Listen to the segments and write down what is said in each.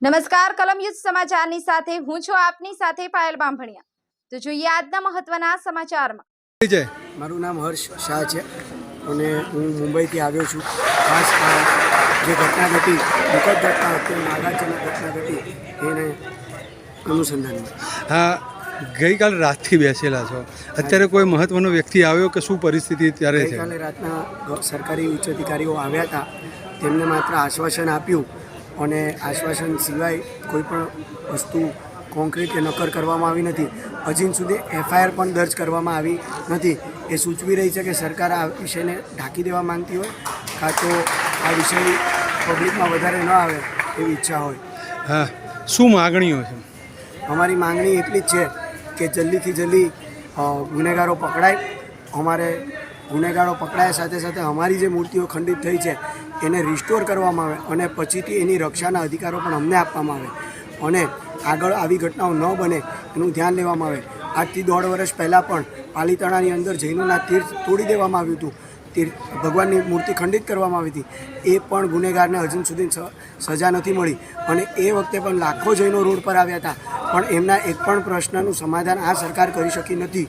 નમસ્કાર કલમ યુદ્ધ સમાચારની સાથે હું છું આપની સાથે પાયલ બાંભણિયા। તો જોઈએ આજના મહત્વના સમાચારમાં। મારું નામ હર્ષ શાહ છે અને હું મુંબઈથી આવ્યો છું। ખાસ જે ઘટના ઘટી દુઃખદ ઘટના હતી, નાગાજનક ઘટના ઘટી એને અનુસંધાનમાં। હા, ગઈકાલે રાતથી બેસેલા છો, અત્યારે કોઈ મહત્વનો વ્યક્તિ આવ્યો કે શું પરિસ્થિતિ ત્યારે છે? ગઈકાલે રાતના સરકારી ઉચ્ચ અધિકારીઓ આવ્યા હતા, તેમને માત્ર આશ્વાસન આપ્યું અને આશ્વાસન સિવાય કોઈ પણ વસ્તુ કોન્ક્રીટ કે નક્કર કરવામાં આવી નથી। હજી સુધી FIR પણ દર્જ કરવામાં આવી નથી। એ સૂચવી રહી છે કે સરકાર આ વિષયને ઢાંકી દેવા માંગતી હોય, કાં તો આ વિષય પબ્લિકમાં વધારે ન આવે એવી ઈચ્છા હોય। હા, શું માગણીઓ છે? અમારી માંગણી એટલી જ છે કે જલ્દીથી જલ્દી ગુનેગારો પકડાય। અમારે ગુનેગારો પકડાયા સાથે સાથે અમારી જે મૂર્તિઓ ખંડિત થઈ છે એને રિસ્ટોર કરવામાં આવે અને પછીથી એની રક્ષાના અધિકારો પણ અમને આપવામાં આવે અને આગળ આવી ઘટનાઓ ન બને એનું ધ્યાન લેવામાં આવે। આજથી 1.5 વર્ષ પહેલાં પણ પાલીતાણાની અંદર જૈનોના તીર્થ તોડી દેવામાં આવ્યું હતું, ભગવાનની મૂર્તિ ખંડિત કરવામાં આવી હતી, એ પણ ગુનેગારને હજુ સુધી સજા નથી મળી અને એ વખતે પણ લાખો જૈનો રોડ પર આવ્યા હતા, પણ એમના એક પણ પ્રશ્નનું સમાધાન આ સરકાર કરી શકી નથી।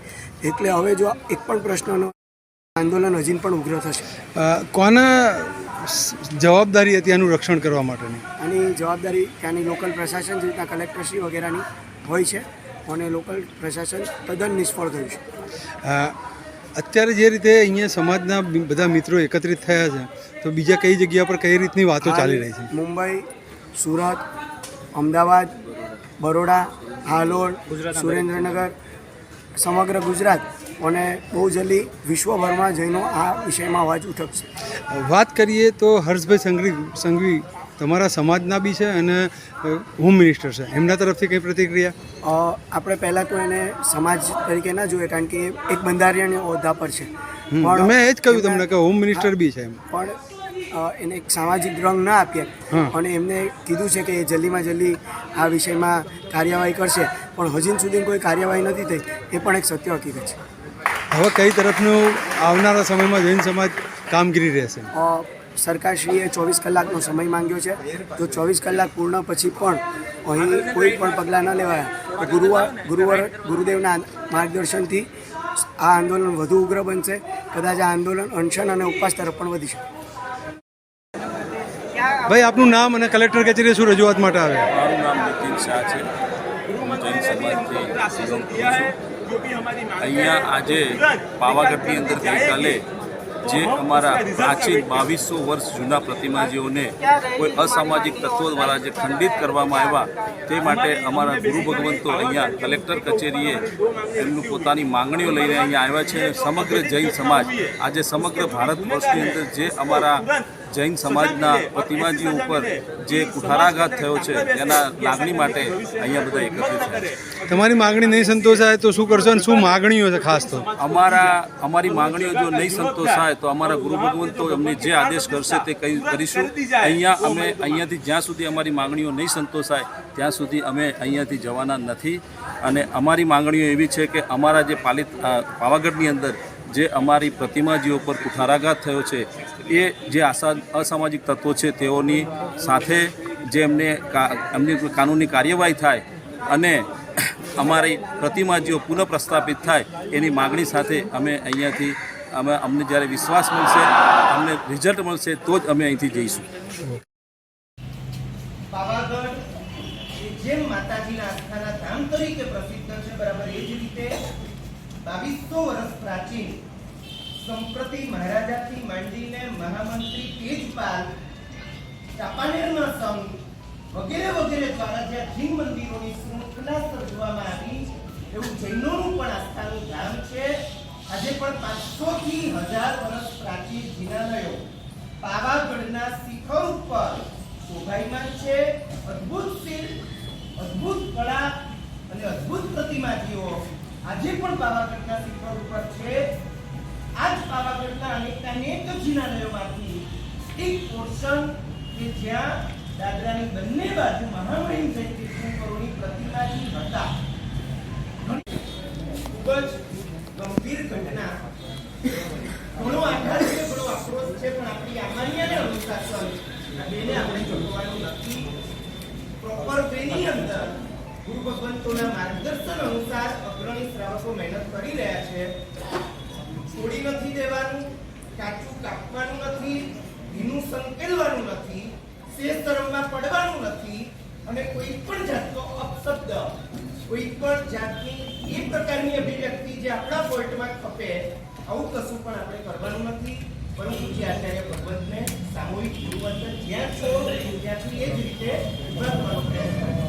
એટલે હવે જો એક પણ પ્રશ્નનો આંદોલન હજી પણ ઉગ્ર થશે। કોના જવાબદારી હતી આનું રક્ષણ કરવા માટેની? આની જવાબદારી ત્યાંની લોકલ પ્રશાસન, જે રીતના કલેક્ટરશ્રી વગેરેની હોય છે અને લોકલ પ્રશાસન તદ્દન નિષ્ફળ થયું છે। અત્યારે જે રીતે અહીંયા સમાજના બધા મિત્રો એકત્રિત થયા છે, તો બીજા કઈ જગ્યા પર કઈ રીતની વાતો ચાલી રહી છે? મુંબઈ, સુરત, અમદાવાદ, બરોડા, હાલોલ, સુરેન્દ્રનગર, સમગ્ર ગુજરાત અને બહુ જલ્દી વિશ્વભરમાં જઈને આ વિષયમાં અવાજ ઉઠકશે। વાત કરીએ તો હર્ષભાઈ સંઘવી તમારા સમાજના બી છે અને હોમ મિનિસ્ટર છે, એમના તરફથી કઈ પ્રતિક્રિયા? આપણે પહેલાં તો એને સમાજ તરીકે ના જોઈએ, કારણ કે એક બંધારણીય હોદ્દા પર છે, પણ મેં એ જ કહ્યું તમને કે હોમ મિનિસ્ટર બી છે એમ, પણ એને એક સામાજિક રંગ ના આપીએ અને એમને કીધું છે કે એ જલ્દીમાં જલ્દી આ વિષયમાં કાર્યવાહી કરશે, પણ હજી સુધી કોઈ કાર્યવાહી નથી થઈ, એ પણ એક સત્ય હકીકત છે। હવે કઈ તરફનું આવનારા સમયમાં જૈન સમાજ કામગીરી રહેશે? સરકારશ્રીએ 24 કલાકનો સમય માંગ્યો છે, જો 24 કલાક પૂર્ણ પછી પણ અહીં કોઈ પણ પગલાં ન લેવાયા તો ગુરુદેવના માર્ગદર્શનથી આ આંદોલન વધુ ઉગ્ર બનશે। કદાચ આ આંદોલન અનશન અને ઉપવાસ તરફ પણ વધી શકે। ભાઈ, આપનું નામ અને કલેક્ટર કચેરીએ શું રજૂઆત માટે આવ્યા? મારું નામ નીતિન શાહ છે, હું જૈન સમાજથી બિલોંગ કરું છું। અહીંયા આજે પાવાગઢની અંદર ગઈકાલે જે અમારા પ્રાચીન 2200 વર્ષ જૂના પ્રતિમાજીઓને કોઈ અસામાજિક તત્વો દ્વારા જે ખંડિત કરવામાં આવ્યા, તે માટે અમારા ગુરુ ભગવંતો અહીંયા કલેક્ટર કચેરીએ એમનું પોતાની માંગણીઓ લઈને અહીંયા આવ્યા છે। સમગ્ર જૈન સમાજ આજે સમગ્ર ભારત વર્ષની અંદર જે અમારા જૈન સમાજના પ્રતિમાજી ઉપર જે કુઠારાઘાત થયો છે તેના લાગણી માટે અહીંયા બધા એકત્રિત થયા છે। તમારી માંગણી નહીં સંતોષાય તો શું કરશો અને શું માંગણીઓ છે ખાસ? તો અમારી માંગણીઓ જો નહીં સંતોષાય તો અમારા ગુરુ ભગવંતો અમને જે આદેશ કરશે તે કરીશું। અહીંયાથી જ્યાં સુધી અમારી માંગણીઓ નહીં સંતોષાય ત્યાં સુધી અમે અહીંયાથી જવાના નથી અને અમારી માંગણીઓ એવી છે કે અમારા જે પાવાગઢની અંદર જે અમારી પ્રતિમાજીઓ પર કુઠારાઘાત થયો છે, એ જે અસામાજિક તત્વો છે તેઓની સાથે જે એમની કાનૂની કાર્યવાહી થાય અને અમારી પ્રતિમાજીઓ પુનઃ પ્રસ્થાપિત થાય એની માગણી સાથે અમે અહીંયાથી અમને જ્યારે વિશ્વાસ મળશે, અમને રિઝલ્ટ મળશે તો જ અમે અહીંથી જઈશું। પાવાગઢ જેમ માતાજીના આસ્થાના ધામ તરીકે પ્રસિદ્ધ છે, બરાબર એ જ રીતે 2200 વર્ષ પ્રાચીન સંપ્રતિ મહારાજાથી માંડીને મહામંત્રી તેજપાલ, ચાંપાનેરના સંઘ વગેરે વગેરે દ્વારા જ્યાં જૈન મંદિરોની શૃંખલા સર્જવામાં આવી, એવું જૈનોનું પણ આસ્થાનું ધામ છે। આજે પણ 500 થી 1000 વર્ષ પ્રાચીન જિનાલયો પાવાગઢના શિખર ઉપર શોભાયમાન છે। અદ્ભુત શિલ્પ, અદ્ભુત કળા અને અદ્ભુત પ્રતિમાજીઓ આજે પણ પાવાગઢના શિખર ઉપર છે। આજ પાવાગઢના અનેક જિનાલયોમાંથી એક પોર્શન કે જ્યાં દાદરાની બંને બાજુ મહામહિમ જૈન તીર્થંકરોની પ્રતિમાજી હતા। ખૂબ જ ગંભીર ઘટના, ઘણો આઘાત છે, ઘણો આક્રોશ છે, પણ આપણી આમાન્યને અનુશાસન આ બેને આપણે જોડવાનું નથી। પ્રોપર વેની અંદર ગુરુ ભગવંતોના માર્ગદર્શન અનુસાર અગ્રણી શ્રાવકો મહેનત કરી રહ્યા છે. છોડી નથી દેવાનું, કાચું કાપવાનું નથી, ભીનું સંકેલવાનું નથી, શેષ ધર્મમાં પડવાનું નથી અને કોઈ પણ જાતનો અપશબ્દ, કોઈ પણ જાતની એ પ્રકારની અભિવ્યક્તિ જે આપણા પોઈન્ટમાં ખપે આવું કશું પણ આપણે કરવાનું નથી. પરંતુ જે આચાર્ય ભગવંતને સામૂહિક ગુરુવંદન જ્યાં છો ત્યાંથી એ જ રીતે વર્તવાનો પ્રયાસ કરે.